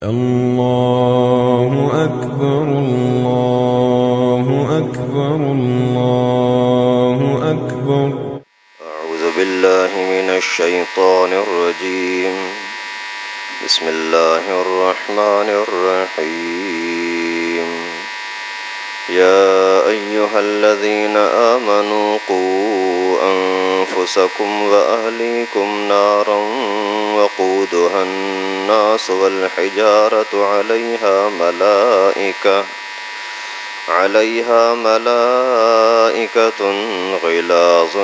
الله أكبر الله أكبر الله أكبر. أعوذ بالله من الشيطان الرجيم. بسم الله الرحمن الرحيم. يا أيها الذين آمنوا قوا أنفسكم وأهليكم نارا وقودها الناس والحجارة عليها ملائكة غلاظ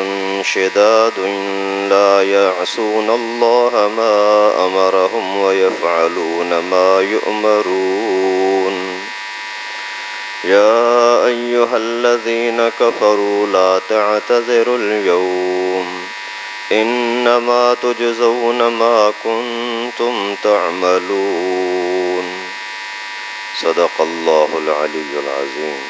شداد لا يعصون الله ما أمرهم ويفعلون ما يؤمرون. يا أيها الذين كفروا لا تعتذروا اليوم إنما تجزون ما كنتم تعملون. صدق اللہ العلی العظیم.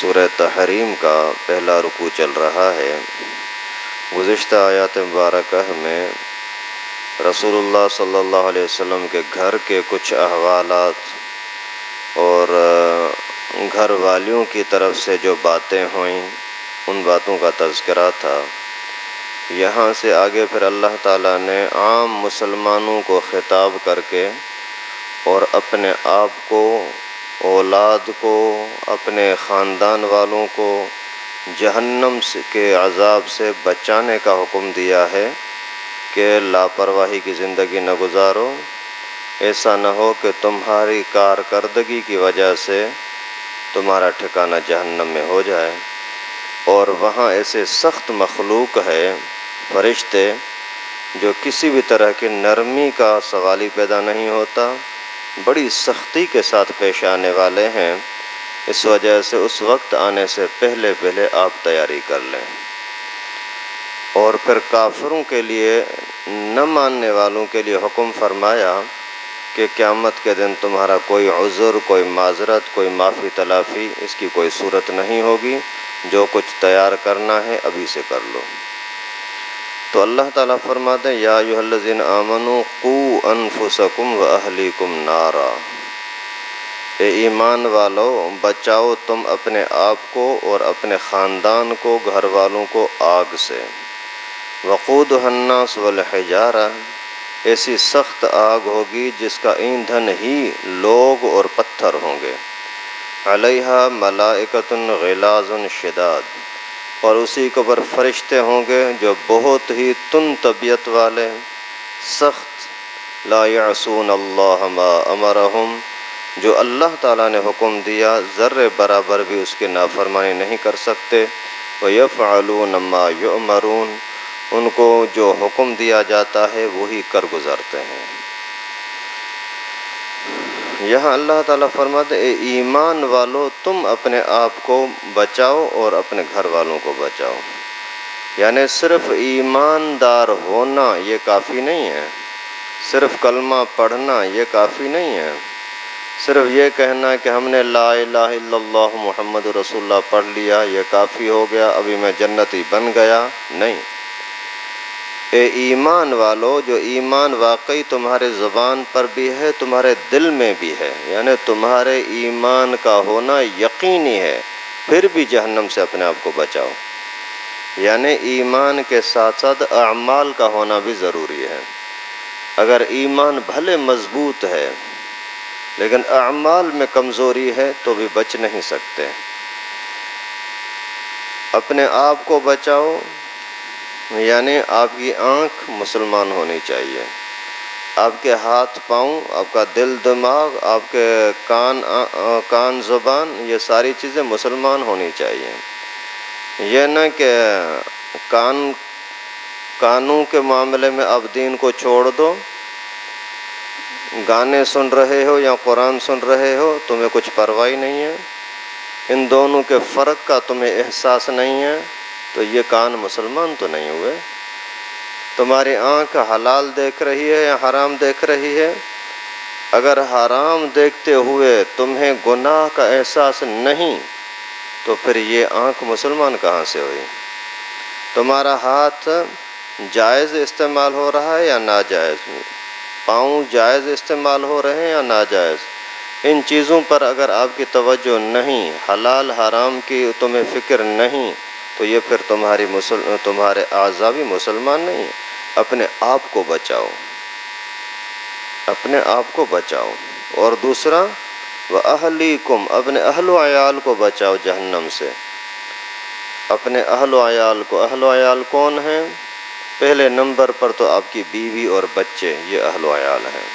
سورہ تحریم کا پہلا رکوع چل رہا ہے. گزشتہ آیات مبارکہ میں رسول اللہ صلی اللہ علیہ وسلم کے گھر کے کچھ احوالات اور گھر والیوں کی طرف سے جو باتیں ہوئیں ان باتوں کا تذکرہ تھا. یہاں سے آگے پھر اللہ تعالیٰ نے عام مسلمانوں کو خطاب کر کے اور اپنے آپ کو، اولاد کو، اپنے خاندان والوں کو جہنم کے عذاب سے بچانے کا حکم دیا ہے کہ لاپرواہی کی زندگی نہ گزارو. ایسا نہ ہو کہ تمہاری کارکردگی کی وجہ سے تمہارا ٹھکانہ جہنم میں ہو جائے. اور وہاں ایسے سخت مخلوق ہے فرشتے جو کسی بھی طرح کی نرمی کا سوال ہی پیدا نہیں ہوتا، بڑی سختی کے ساتھ پیش آنے والے ہیں. اس وجہ سے اس وقت آنے سے پہلے آپ تیاری کر لیں. اور پھر کافروں کے لیے، نہ ماننے والوں کے لیے حکم فرمایا کہ قیامت کے دن تمہارا کوئی عذر، کوئی معذرت، کوئی معافی تلافی اس کی کوئی صورت نہیں ہوگی. جو کچھ تیار کرنا ہے ابھی سے کر لو. تو اللہ تعالیٰ فرماتے ہیں یا ایھا الذین آمنوا قوا انفسکم واہلیکم نارا. اے ایمان والو، بچاؤ تم اپنے آپ کو اور اپنے خاندان کو، گھر والوں کو آگ سے. وقودھا الناس والحجارہ، ایسی سخت آگ ہوگی جس کا ایندھن ہی لوگ اور پتھر ہوں گے. علیہا ملائکۃ غلاظ شداد، اور اسی کے اوپر فرشتے ہوں گے جو بہت ہی تند طبیعت والے، سخت. لا یعصون اللہ ما امرہم، جو اللہ تعالیٰ نے حکم دیا ذرے برابر بھی اس کی نافرمانی نہیں کر سکتے. ویفعلون ما یؤمرون، ان کو جو حکم دیا جاتا ہے وہی کر گزارتے ہیں. یہاں اللہ تعالیٰ فرماتے اے ایمان والو، تم اپنے آپ کو بچاؤ اور اپنے گھر والوں کو بچاؤ. یعنی صرف ایماندار ہونا یہ کافی نہیں ہے، صرف کلمہ پڑھنا یہ کافی نہیں ہے، صرف یہ کہنا کہ ہم نے لا الہ الا اللہ محمد رسول اللہ پڑھ لیا یہ کافی ہو گیا، ابھی میں جنتی بن گیا. نہیں. اے ایمان والو، جو ایمان واقعی تمہارے زبان پر بھی ہے، تمہارے دل میں بھی ہے، یعنی تمہارے ایمان کا ہونا یقینی ہے، پھر بھی جہنم سے اپنے آپ کو بچاؤ. یعنی ایمان کے ساتھ ساتھ اعمال کا ہونا بھی ضروری ہے. اگر ایمان بھلے مضبوط ہے لیکن اعمال میں کمزوری ہے تو بھی بچ نہیں سکتے. اپنے آپ کو بچاؤ یعنی آپ کی آنکھ مسلمان ہونی چاہیے، آپ کے ہاتھ پاؤں، آپ کا دل دماغ، آپ کے کان زبان، یہ ساری چیزیں مسلمان ہونی چاہیے. یہ نہ کہ کانوں کے معاملے میں آپ دین کو چھوڑ دو، گانے سن رہے ہو یا قرآن سن رہے ہو تمہیں کچھ پرواہ نہیں ہے، ان دونوں کے فرق کا تمہیں احساس نہیں ہے، تو یہ کان مسلمان تو نہیں ہوئے. تمہاری آنکھ حلال دیکھ رہی ہے یا حرام دیکھ رہی ہے، اگر حرام دیکھتے ہوئے تمہیں گناہ کا احساس نہیں تو پھر یہ آنکھ مسلمان کہاں سے ہوئی؟ تمہارا ہاتھ جائز استعمال ہو رہا ہے یا ناجائز؟ پاؤں جائز استعمال ہو رہے ہیں یا ناجائز، ان چیزوں پر اگر آپ کی توجہ نہیں، حلال حرام کی تمہیں فکر نہیں، تو یہ پھر تمہارے اعضاء بھی مسلمان نہیں ہیں۔ اپنے آپ کو بچاؤ، اپنے آپ کو بچاؤ۔ اور دوسرا وَأَهْلِيكُمْ، اپنے اہل و عیال کو بچاؤ جہنم سے، اپنے اہل و عیال کو۔ اہل و عیال کون ہیں؟ پہلے نمبر پر تو آپ کی بیوی اور بچے، یہ اہل و عیال ہیں۔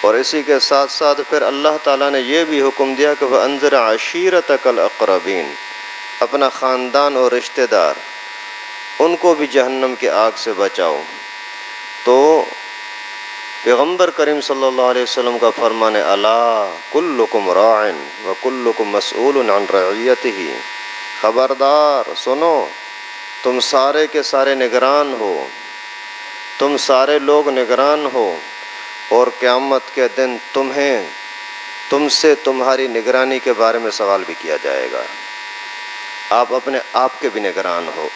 اور اسی کے ساتھ ساتھ پھر اللہ تعالیٰ نے یہ بھی حکم دیا کہ وَأَنذِرْ عَشِيرَتَكَ الْأَقْرَبِينَ، اپنا خاندان اور رشتہ دار ان کو بھی جہنم کی آگ سے بچاؤ۔ تو پیغمبر کریم صلی اللہ علیہ وسلم کا فرمان ہے الا کلکم راع وکلکم مسئول عن رعیتہ، خبردار سنو، تم سارے کے سارے نگران ہو، تم سارے لوگ نگران ہو، اور قیامت کے دن تم سے تمہاری نگرانی کے بارے میں سوال بھی کیا جائے گا۔ آپ اپنے آپ کے بھی نگران ہو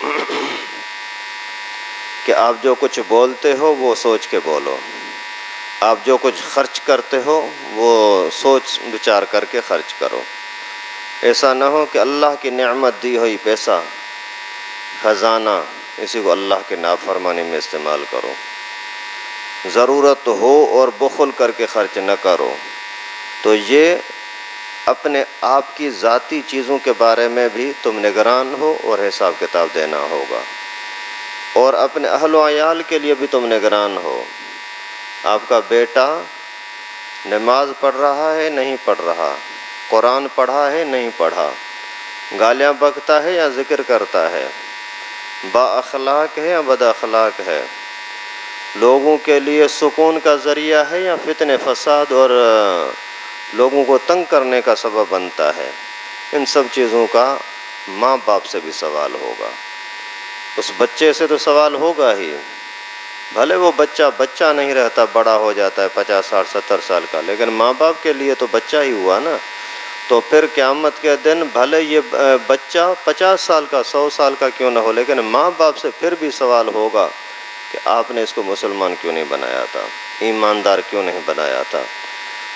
کہ آپ جو کچھ بولتے ہو وہ سوچ کے بولو، آپ جو کچھ خرچ کرتے ہو وہ سوچ بچار کر کے خرچ کرو۔ ایسا نہ ہو کہ اللہ کی نعمت دی ہوئی پیسہ، خزانہ، اسی کو اللہ کے نافرمانی میں استعمال کرو۔ ضرورت ہو اور بخل کر کے خرچ نہ کرو۔ تو یہ اپنے آپ کی ذاتی چیزوں کے بارے میں بھی تم نگران ہو اور حساب کتاب دینا ہوگا، اور اپنے اہل و عیال کے لیے بھی تم نگران ہو۔ آپ کا بیٹا نماز پڑھ رہا ہے نہیں پڑھ رہا، قرآن پڑھا ہے نہیں پڑھا، گالیاں بکتا ہے یا ذکر کرتا ہے، با اخلاق ہے یا بد اخلاق ہے، لوگوں کے لیے سکون کا ذریعہ ہے یا فتنے فساد اور لوگوں کو تنگ کرنے کا سبب بنتا ہے۔ ان سب چیزوں کا ماں باپ سے بھی سوال ہوگا، اس بچے سے تو سوال ہوگا ہی، بھلے وہ بچہ نہیں رہتا، بڑا ہو جاتا ہے 50 60 70 سال کا، لیکن ماں باپ کے لیے تو بچہ ہی ہوا نا۔ تو پھر قیامت کے دن بھلے یہ بچہ 50 سال کا 100 سال کا کیوں نہ ہو، لیکن ماں باپ سے پھر بھی سوال ہوگا کہ آپ نے اس کو مسلمان کیوں نہیں بنایا تھا، ایماندار کیوں نہیں بنایا تھا۔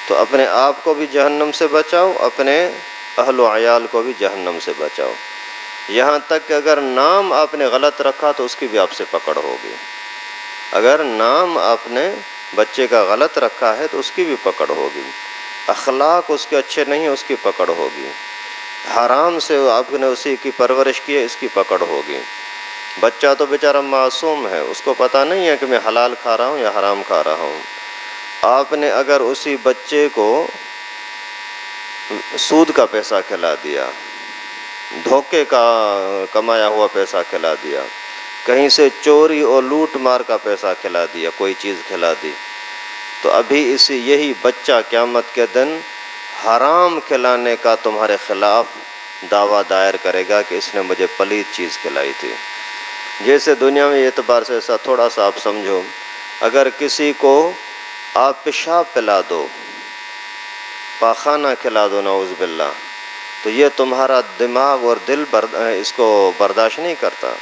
تو اپنے آپ کو بھی جہنم سے بچاؤ، اپنے اہل و عیال کو بھی جہنم سے بچاؤ۔ یہاں تک کہ اگر نام آپ نے غلط رکھا تو اس کی بھی آپ سے پکڑ ہوگی، اگر نام آپ نے بچے کا غلط رکھا ہے تو اس کی بھی پکڑ ہوگی، اخلاق اس کے اچھے نہیں اس کی پکڑ ہوگی، حرام سے آپ نے اسی کی پرورش کی ہے اس کی پکڑ ہوگی۔ بچہ تو بیچارہ معصوم ہے، اس کو پتہ نہیں ہے کہ میں حلال کھا رہا ہوں یا حرام کھا رہا ہوں۔ آپ نے اگر اسی بچے کو سود کا پیسہ کھلا دیا، دھوکے کا کمایا ہوا پیسہ کھلا دیا، کہیں سے چوری اور لوٹ مار کا پیسہ کھلا دیا، کوئی چیز کھلا دی، تو ابھی یہی بچہ قیامت کے دن حرام کھلانے کا تمہارے خلاف دعویٰ دائر کرے گا کہ اس نے مجھے پلید چیز کھلائی تھی۔ جیسے دنیا میں اعتبار سے ایسا تھوڑا سا آپ سمجھو، اگر کسی کو آپ پیشاب پلا دو، پاخانہ کھلا دو نعوذ باللہ، تو یہ تمہارا دماغ اور دل اس کو برداشت نہیں کرتا۔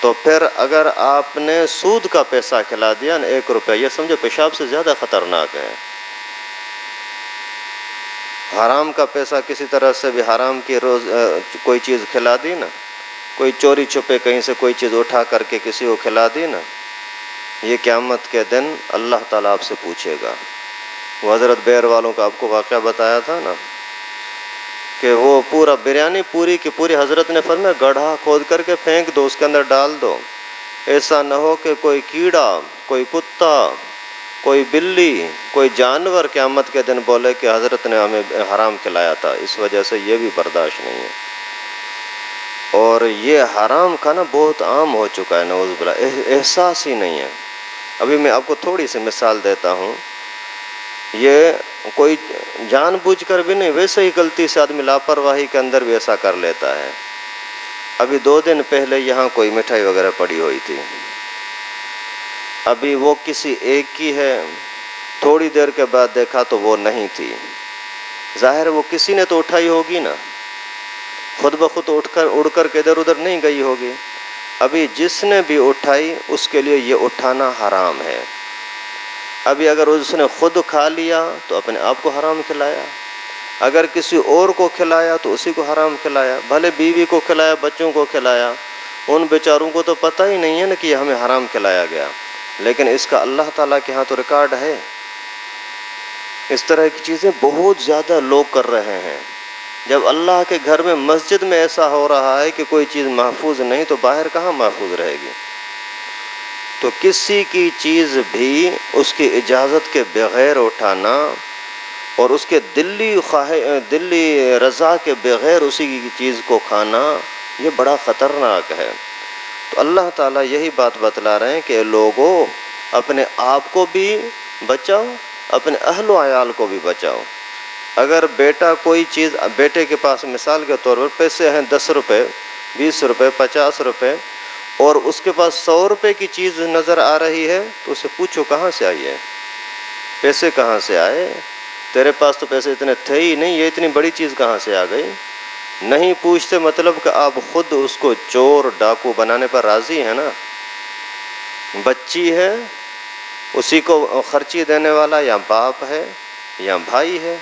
تو پھر اگر آپ نے سود کا پیسہ کھلا دیا نا 1 روپیہ، یہ سمجھو پیشاب سے زیادہ خطرناک ہے۔ حرام کا پیسہ کسی طرح سے بھی حرام کی کوئی چیز کھلا دی نا، کوئی چوری چھپے کہیں سے کوئی چیز اٹھا کر کے کسی کو کھلا دی نا، یہ قیامت کے دن اللہ تعالیٰ آپ سے پوچھے گا۔ وہ حضرت بیر والوں کا آپ کو واقعہ بتایا تھا نا کہ وہ پورا بریانی پوری کی پوری حضرت نے فرمایا گڑھا کھود کر کے پھینک دو، اس کے اندر ڈال دو، ایسا نہ ہو کہ کوئی کیڑا، کوئی کتا، کوئی بلی، کوئی جانور قیامت کے دن بولے کہ حضرت نے ہمیں حرام کھلایا تھا۔ اس وجہ سے یہ بھی برداشت نہیں ہے۔ اور یہ حرام کھانا بہت عام ہو چکا ہے، نعوذ باللہ، احساس ہی نہیں ہے۔ ابھی میں آپ کو تھوڑی سی مثال دیتا ہوں، یہ کوئی جان بوجھ کر بھی نہیں، ویسے ہی غلطی سے آدمی لاپرواہی کے اندر بھی ایسا کر لیتا ہے۔ ابھی 2 دن پہلے یہاں کوئی مٹھائی وغیرہ پڑی ہوئی تھی، ابھی وہ کسی ایک کی ہے، تھوڑی دیر کے بعد دیکھا تو وہ نہیں تھی، ظاہر وہ کسی نے تو اٹھائی ہوگی نا، خود بخود اڑ کر کے ادھر ادھر نہیں گئی ہوگی۔ ابھی جس نے بھی اٹھائی اس کے لیے یہ اٹھانا حرام ہے۔ ابھی اگر اس نے خود کھا لیا تو اپنے آپ کو حرام کھلایا، اگر کسی اور کو کھلایا تو اسی کو حرام کھلایا، بھلے بیوی کو کھلایا، بچوں کو کھلایا، ان بیچاروں کو تو پتہ ہی نہیں ہے نا کہ یہ ہمیں حرام کھلایا گیا، لیکن اس کا اللہ تعالیٰ کے ہاں تو ریکارڈ ہے۔ اس طرح کی چیزیں بہت زیادہ لوگ کر رہے ہیں۔ جب اللہ کے گھر میں مسجد میں ایسا ہو رہا ہے کہ کوئی چیز محفوظ نہیں تو باہر کہاں محفوظ رہے گی؟ تو کسی کی چیز بھی اس کی اجازت کے بغیر اٹھانا اور اس کے دلی رضا کے بغیر اسی کی چیز کو کھانا، یہ بڑا خطرناک ہے۔ تو اللہ تعالیٰ یہی بات بتلا رہے ہیں کہ لوگوں اپنے آپ کو بھی بچاؤ، اپنے اہل و عیال کو بھی بچاؤ۔ اگر بیٹا کوئی چیز، بیٹے کے پاس مثال کے طور پر پیسے ہیں 10 روپے، 20 روپے، 50 روپے، اور اس کے پاس 100 روپے کی چیز نظر آ رہی ہے تو اسے پوچھو کہاں سے آئی ہے، پیسے کہاں سے آئے؟ تیرے پاس تو پیسے اتنے تھے ہی نہیں، یہ اتنی بڑی چیز کہاں سے آ گئی؟ نہیں پوچھتے مطلب کہ آپ خود اس کو چور ڈاکو بنانے پر راضی ہیں نا۔ بچی ہے، اسی کو خرچی دینے والا یا باپ ہے یا بھائی ہے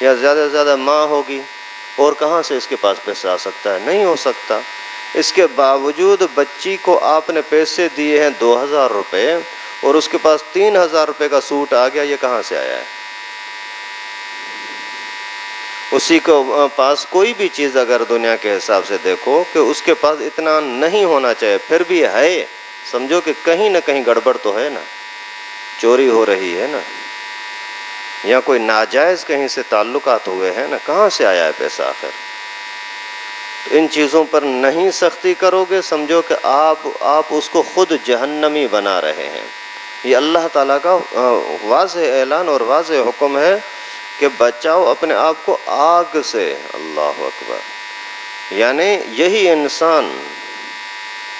یا زیادہ سے زیادہ ماں ہوگی، اور کہاں سے اس کے پاس پیسہ آ سکتا ہے؟ نہیں ہو سکتا۔ اس کے باوجود بچی کو آپ نے پیسے دیے ہیں 2000 روپے اور اس کے پاس 3000 روپے کا سوٹ آ گیا، یہ کہاں سے آیا ہے؟ اسی کو پاس کوئی بھی چیز اگر دنیا کے حساب سے دیکھو کہ اس کے پاس اتنا نہیں ہونا چاہیے، پھر بھی ہے، سمجھو کہ کہیں نہ کہیں گڑبڑ تو ہے نا، چوری ہو رہی ہے نا، یا کوئی ناجائز کہیں سے تعلقات ہوئے ہیں نا، کہاں سے آیا ہے پیسہ آخر؟ تو ان چیزوں پر نہیں سختی کرو گے، سمجھو کہ آپ اس کو خود جہنمی بنا رہے ہیں۔ یہ اللہ تعالیٰ کا واضح اعلان اور واضح حکم ہے کہ بچاؤ اپنے آپ کو آگ سے۔ اللہ اکبر! یعنی یہی انسان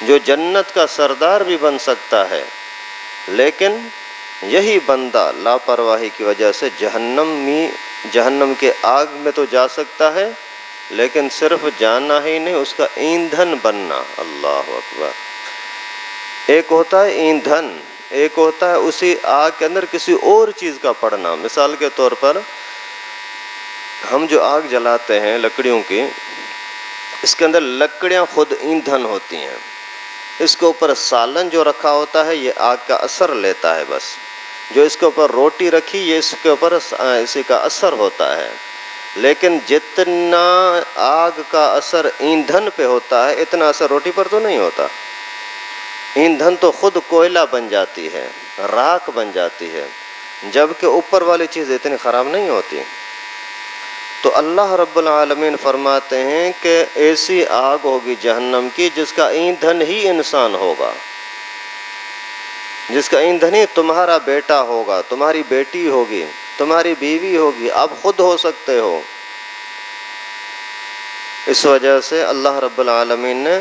جو جنت کا سردار بھی بن سکتا ہے، لیکن یہی بندہ لاپرواہی کی وجہ سے جہنم کے آگ میں تو جا سکتا ہے، لیکن صرف جانا ہی نہیں، اس کا ایندھن بننا۔ اللہ اکبر! ایک ہوتا ہے ایندھن، ایک ہوتا ہے اسی آگ کے اندر کسی اور چیز کا پڑنا۔ مثال کے طور پر ہم جو آگ جلاتے ہیں لکڑیوں کی، اس کے اندر لکڑیاں خود ایندھن ہوتی ہیں، اس کے اوپر سالن جو رکھا ہوتا ہے یہ آگ کا اثر لیتا ہے، بس جو اس کے اوپر روٹی رکھی یہ اس کے اوپر اسی کا اثر ہوتا ہے، لیکن جتنا آگ کا اثر ایندھن پہ ہوتا ہے اتنا اثر روٹی پر تو نہیں ہوتا۔ ایندھن تو خود کوئلہ بن جاتی ہے، راکھ بن جاتی ہے، جبکہ اوپر والی چیز اتنی خراب نہیں ہوتی۔ تو اللہ رب العالمین فرماتے ہیں کہ ایسی آگ ہوگی جہنم کی جس کا ایندھن ہی انسان ہوگا، جس کا ایندھن ہی تمہارا بیٹا ہوگا، تمہاری بیٹی ہوگی، تمہاری بیوی ہوگی، آپ خود ہو سکتے ہو۔ اس وجہ سے اللہ رب العالمین نے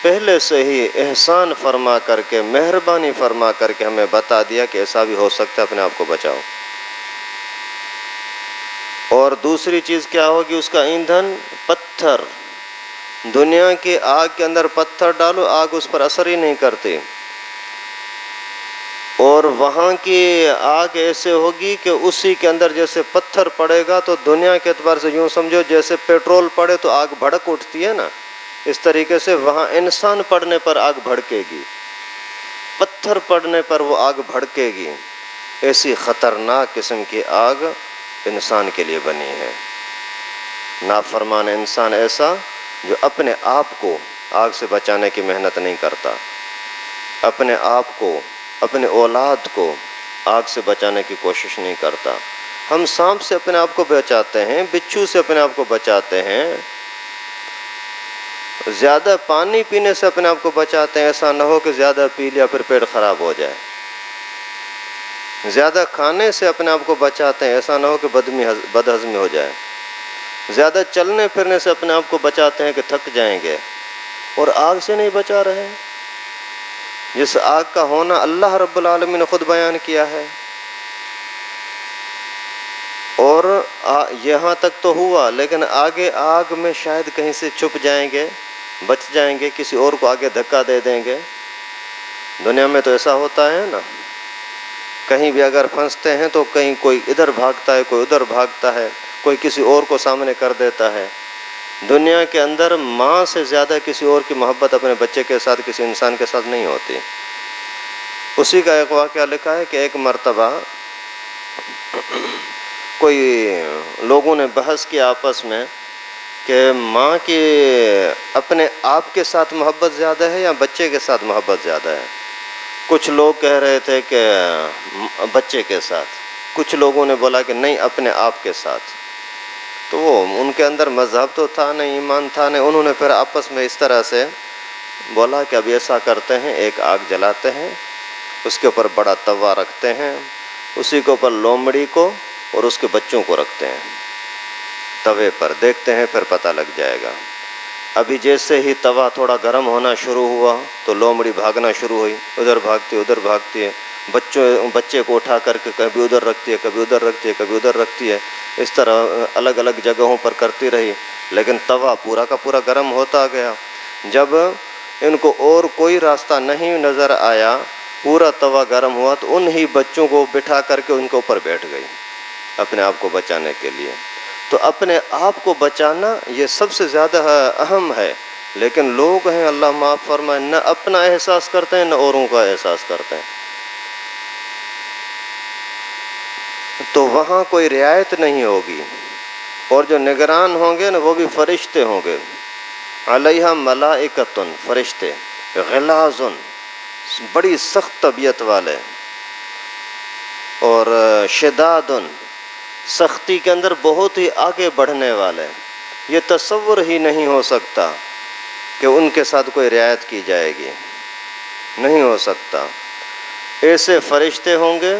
پہلے سے ہی احسان فرما کر کے، مہربانی فرما کر کے ہمیں بتا دیا کہ ایسا بھی ہو سکتا ہے، اپنے آپ کو بچاؤ۔ اور دوسری چیز کیا ہوگی اس کا ایندھن؟ پتھر۔ دنیا کی آگ کے اندر پتھر ڈالو، آگ اس پر اثر ہی نہیں کرتی، اور وہاں کی آگ ایسے ہوگی کہ اسی کے اندر جیسے پتھر پڑے گا تو دنیا کے اعتبار سے یوں سمجھو جیسے پیٹرول پڑے تو آگ بھڑک اٹھتی ہے نا، اس طریقے سے وہاں انسان پڑنے پر آگ بھڑکے گی، پتھر پڑنے پر وہ آگ بھڑکے گی۔ ایسی خطرناک قسم کی آگ انسان کے لیے بنی ہے۔ نافرمان انسان ایسا جو اپنے آپ کو آگ سے بچانے کی محنت نہیں کرتا، اپنے آپ کو، اپنے اولاد کو آگ سے بچانے کی کوشش نہیں کرتا۔ ہم سانپ سے اپنے آپ کو بچاتے ہیں، بچھو سے اپنے آپ کو بچاتے ہیں، زیادہ پانی پینے سے اپنے آپ کو بچاتے ہیں، ایسا نہ ہو کہ زیادہ پی لیا پھر پیٹ خراب ہو جائے۔ زیادہ کھانے سے اپنے آپ کو بچاتے ہیں، ایسا نہ ہو کہ بد ہضمی ہو جائے۔ زیادہ چلنے پھرنے سے اپنے آپ کو بچاتے ہیں کہ تھک جائیں گے، اور آگ سے نہیں بچا رہے، جس آگ کا ہونا اللہ رب العالمین نے خود بیان کیا ہے۔ اور یہاں تک تو ہوا، لیکن آگے آگ میں شاید کہیں سے چھپ جائیں گے، بچ جائیں گے، کسی اور کو آگے دھکا دے دیں گے۔ دنیا میں تو ایسا ہوتا ہے نا، کہیں بھی اگر پھنستے ہیں تو کہیں کوئی ادھر بھاگتا ہے، کوئی ادھر بھاگتا ہے، کوئی کسی اور کو سامنے کر دیتا ہے۔ دنیا کے اندر ماں سے زیادہ کسی اور کی محبت اپنے بچے کے ساتھ، کسی انسان کے ساتھ نہیں ہوتی۔ اسی کا ایک واقعہ لکھا ہے کہ ایک مرتبہ کوئی لوگوں نے بحث کیا آپس میں کہ ماں کی اپنے آپ کے ساتھ محبت زیادہ ہے یا بچے کے ساتھ محبت زیادہ ہے۔ کچھ لوگ کہہ رہے تھے کہ بچے کے ساتھ، کچھ لوگوں نے بولا کہ نہیں، اپنے آپ کے ساتھ۔ تو وہ ان کے اندر مذہب تو تھا نہیں، ایمان تھا نہیں، انہوں نے پھر آپس میں اس طرح سے بولا کہ اب ایسا کرتے ہیں، ایک آگ جلاتے ہیں، اس کے اوپر بڑا توا رکھتے ہیں، اسی کے اوپر لومڑی کو اور اس کے بچوں کو رکھتے ہیں توے پر، دیکھتے ہیں پھر پتہ لگ جائے گا۔ ابھی جیسے ہی توا تھوڑا گرم ہونا شروع ہوا تو لومڑی بھاگنا شروع ہوئی، ادھر بھاگتی ہے ادھر بھاگتی ہے، بچے کو اٹھا کر کے کبھی ادھر رکھتی ہے، کبھی ادھر رکھتی ہے، کبھی ادھر رکھتی ہے، اس طرح الگ الگ جگہوں پر کرتی رہی، لیکن توا پورا کا پورا گرم ہوتا گیا۔ جب ان کو اور کوئی راستہ نہیں نظر آیا، پورا توا گرم ہوا تو انہی بچوں کو بٹھا کر کے ان کے اوپر بیٹھ گئی اپنے آپ کو بچانے کے لیے۔ تو اپنے آپ کو بچانا یہ سب سے زیادہ اہم ہے، لیکن لوگ ہیں، اللہ معاف فرمائے، نہ اپنا احساس کرتے ہیں نہ اوروں کا احساس کرتے ہیں، تو وہاں کوئی رعایت نہیں ہوگی، اور جو نگران ہوں گے نا وہ بھی فرشتے ہوں گے، علیہا ملائکۃ، فرشتے، غلاظ، بڑی سخت طبیعت والے، اور شداد، سختی کے اندر بہت ہی آگے بڑھنے والے۔ یہ تصور ہی نہیں ہو سکتا کہ ان کے ساتھ کوئی رعایت کی جائے گی، نہیں ہو سکتا۔ ایسے فرشتے ہوں گے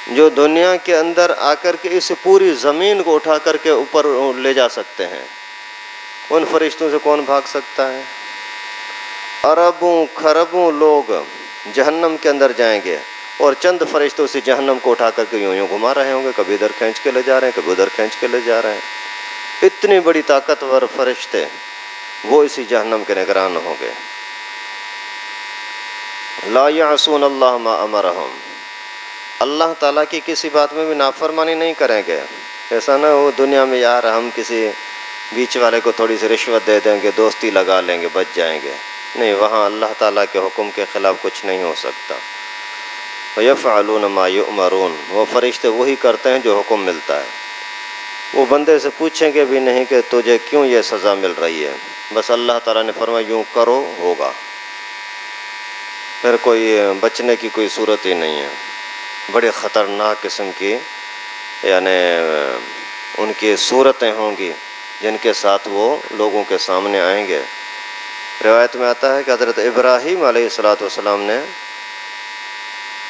جو دنیا کے اندر آ کر کے اس پوری زمین کو اٹھا کر کے اوپر لے جا سکتے ہیں۔ ان فرشتوں سے کون بھاگ سکتا ہے؟ اربوں خربوں لوگ جہنم کے اندر جائیں گے، اور چند فرشتے اسی جہنم کو اٹھا کر کے یوں یوں گھما رہے ہوں گے، کبھی ادھر کھینچ کے لے جا رہے ہیں، کبھی ادھر کھینچ کے لے جا رہے ہیں۔ اتنی بڑی طاقتور فرشتے وہ اسی جہنم کے نگران ہوں گے۔ لا یعصون اللہ ما امرہم، اللہ تعالیٰ کی کسی بات میں بھی نافرمانی نہیں کریں گے۔ ایسا نہ ہو دنیا میں یار ہم کسی بیچ والے کو تھوڑی سی رشوت دے دیں گے، دوستی لگا لیں گے، بچ جائیں گے، نہیں، وہاں اللہ تعالیٰ کے حکم کے خلاف کچھ نہیں ہو سکتا۔ وَيَفْعَلُونَ مَا يُؤْمَرُونَ، وہ فرشتے وہی کرتے ہیں جو حکم ملتا ہے۔ وہ بندے سے پوچھیں گے بھی نہیں کہ تجھے کیوں یہ سزا مل رہی ہے، بس اللہ تعالیٰ نے فرمایا یوں کرو ہوگا، پھر کوئی بچنے کی کوئی صورت ہی نہیں ہے۔ بڑے خطرناک قسم کی یعنی ان کی صورتیں ہوں گی جن کے ساتھ وہ لوگوں کے سامنے آئیں گے۔ روایت میں آتا ہے کہ حضرت ابراہیم علیہ السلام نے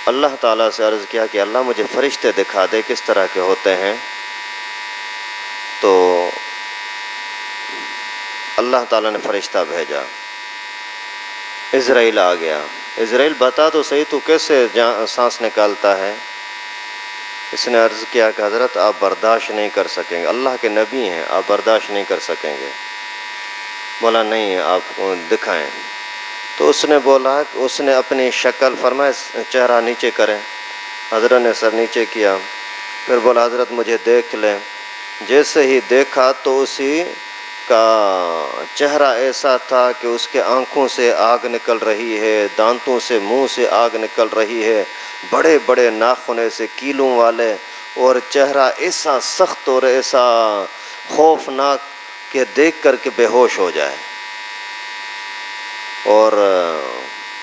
اللہ تعالیٰ سے عرض کیا کہ اللہ مجھے فرشتے دکھا دے کس طرح کے ہوتے ہیں، تو اللہ تعالیٰ نے فرشتہ بھیجا، اسرائیل آ گیا۔ اسرائیل بتا تو صحیح تو کیسے سانس نکالتا ہے؟ اس نے عرض کیا کہ حضرت آپ برداشت نہیں کر سکیں گے، اللہ کے نبی ہیں، آپ برداشت نہیں کر سکیں گے۔ بولا نہیں، آپ کو دکھائیں۔ تو اس نے بولا، اس نے اپنی شکل فرمایا چہرہ نیچے کریں، حضرت نے سر نیچے کیا، پھر بولا حضرت مجھے دیکھ لیں۔ جیسے ہی دیکھا تو اسی کا چہرہ ایسا تھا کہ اس کے آنکھوں سے آگ نکل رہی ہے، دانتوں سے منہ سے آگ نکل رہی ہے، بڑے بڑے ناخن ایسے کیلوں والے، اور چہرہ ایسا سخت اور ایسا خوفناک کہ دیکھ کر کے بے ہوش ہو جائے۔ اور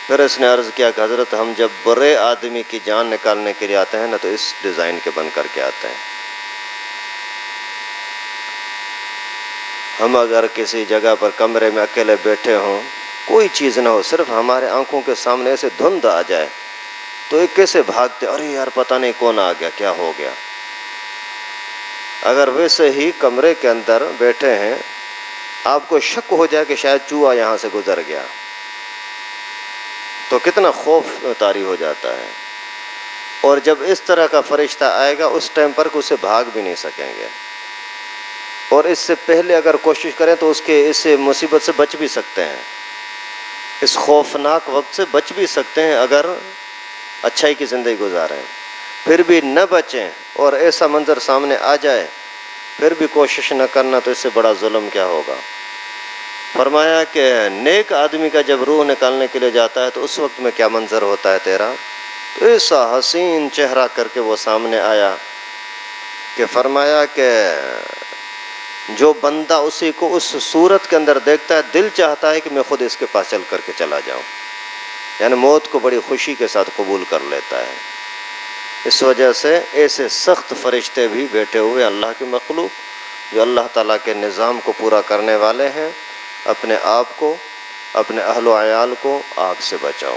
پھر اس نے عرض کیا کہ حضرت ہم جب برے آدمی کی جان نکالنے کے لیے آتے ہیں نا تو اس ڈیزائن کے بن کر کے آتے ہیں۔ ہم اگر کسی جگہ پر کمرے میں اکیلے بیٹھے ہوں، کوئی چیز نہ ہو، صرف ہمارے آنکھوں کے سامنے ایسے دھند آ جائے تو ایک کیسے بھاگتے، ارے یار پتہ نہیں کون آ گیا، کیا ہو گیا۔ اگر ویسے ہی کمرے کے اندر بیٹھے ہیں، آپ کو شک ہو جائے کہ شاید چوہا یہاں سے گزر گیا، تو کتنا خوف طاری ہو جاتا ہے۔ اور جب اس طرح کا فرشتہ آئے گا اس ٹائم پر اسے بھاگ بھی نہیں سکیں گے، اور اس سے پہلے اگر کوشش کریں تو اس مصیبت سے بچ بھی سکتے ہیں، اس خوفناک وقت سے بچ بھی سکتے ہیں اگر اچھائی کی زندگی گزاریں۔ پھر بھی نہ بچیں اور ایسا منظر سامنے آ جائے پھر بھی کوشش نہ کرنا تو اس سے بڑا ظلم کیا ہوگا۔ فرمایا کہ نیک آدمی کا جب روح نکالنے کے لیے جاتا ہے تو اس وقت میں کیا منظر ہوتا ہے تیرا، تو ایسا حسین چہرہ کر کے وہ سامنے آیا کہ فرمایا کہ جو بندہ اسی کو اس صورت کے اندر دیکھتا ہے دل چاہتا ہے کہ میں خود اس کے پاس چل کر کے چلا جاؤں، یعنی موت کو بڑی خوشی کے ساتھ قبول کر لیتا ہے۔ اس وجہ سے ایسے سخت فرشتے بھی بیٹھے ہوئے اللہ کے مخلوق جو اللہ تعالیٰ کے نظام کو پورا کرنے والے ہیں، اپنے آپ کو اپنے اہل و عیال کو آگ سے بچاؤ،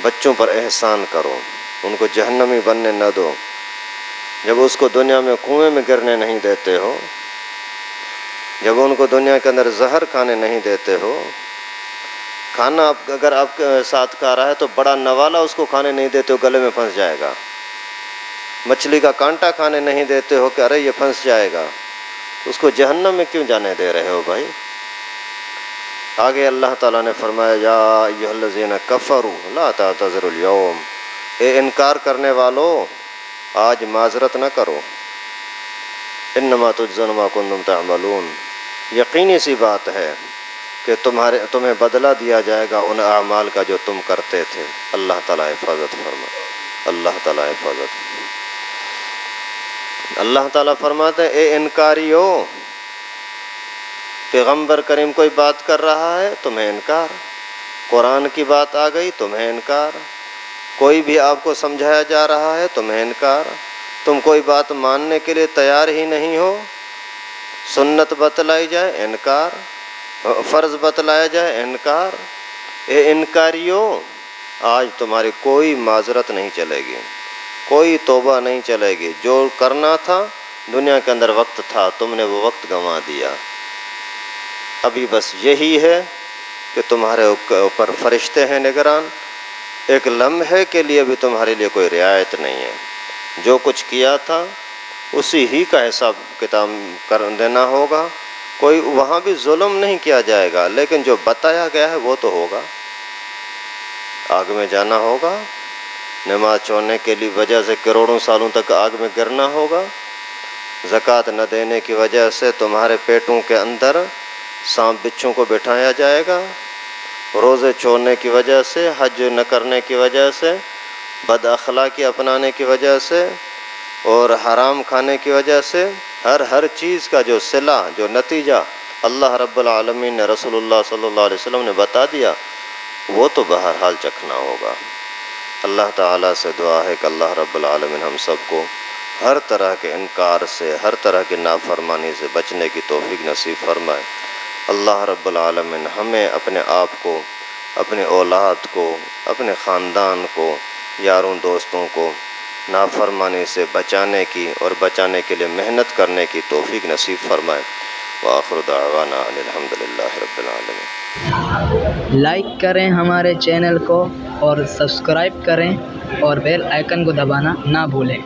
بچوں پر احسان کرو، ان کو جہنمی بننے نہ دو۔ جب اس کو دنیا میں کنویں میں گرنے نہیں دیتے ہو، جب ان کو دنیا کے اندر زہر کھانے نہیں دیتے ہو، کھانا اگر آپ کے ساتھ کھا رہا ہے تو بڑا نوالا اس کو کھانے نہیں دیتے ہو، گلے میں پھنس جائے گا۔ مچھلی کا کانٹا کھانے نہیں دیتے ہو کہ ارے یہ پھنس جائے گا، اس کو جہنم میں کیوں جانے دے رہے ہو بھائی؟ آگے اللہ تعالیٰ نے فرمایا یا ایھا الذین کفروا لا تعتذروا اليوم، اے انکار کرنے والو آج معذرت نہ کرو، انما تجزون ما کنتم تعملون، یقینی سی بات ہے کہ تمہیں بدلہ دیا جائے گا ان اعمال کا جو تم کرتے تھے۔ اللہ تعالیٰ حفاظت فرمائے، اللہ تعالیٰ حفاظت۔ اللہ تعالیٰ فرماتے ہیں اے انکاریو، پیغمبر کریم کوئی بات کر رہا ہے تمہیں انکار، قرآن کی بات آ گئی تمہیں انکار، کوئی بھی آپ کو سمجھایا جا رہا ہے تمہیں انکار، تم کوئی بات ماننے کے لیے تیار ہی نہیں ہو، سنت بتلائی جائے انکار، فرض بتلایا جائے انکار۔ اے انکاریو، آج تمہاری کوئی معذرت نہیں چلے گی، کوئی توبہ نہیں چلے گی، جو کرنا تھا دنیا کے اندر وقت تھا، تم نے وہ وقت گنوا دیا، ابھی بس یہی ہے کہ تمہارے اوپر فرشتے ہیں نگران، ایک لمحے کے لیے بھی تمہارے لیے کوئی رعایت نہیں ہے، جو کچھ کیا تھا اسی ہی کا حساب کتاب کر دینا ہوگا، کوئی وہاں بھی ظلم نہیں کیا جائے گا، لیکن جو بتایا گیا ہے وہ تو ہوگا، آگ میں جانا ہوگا، نماز چھوڑنے کے لیے وجہ سے کروڑوں سالوں تک آگ میں گرنا ہوگا، زکوٰۃ نہ دینے کی وجہ سے تمہارے پیٹوں کے اندر سانپ بچھوں کو بٹھایا جائے گا، روزے چھوڑنے کی وجہ سے، حج نہ کرنے کی وجہ سے، بد اخلاقی اپنانے کی وجہ سے اور حرام کھانے کی وجہ سے، ہر چیز کا جو صلہ، جو نتیجہ اللہ رب العالمین نے رسول اللہ صلی اللہ علیہ وسلم نے بتا دیا، وہ تو بہرحال چکھنا ہوگا۔ اللہ تعالیٰ سے دعا ہے کہ اللہ رب العالمین ہم سب کو ہر طرح کے انکار سے، ہر طرح کی نافرمانی سے بچنے کی توفیق نصیب فرمائے۔ اللہ رب العالمین ہمیں اپنے آپ کو، اپنے اولاد کو، اپنے خاندان کو، یاروں دوستوں کو نافرمانی سے بچانے کی اور بچانے کے لیے محنت کرنے کی توفیق نصیب فرمائے۔ وآخر دعوانا ان الحمد للہ رب العالمین۔ لائک کریں ہمارے چینل کو اور سبسکرائب کریں اور بیل آئیکن کو دبانا نہ بھولیں۔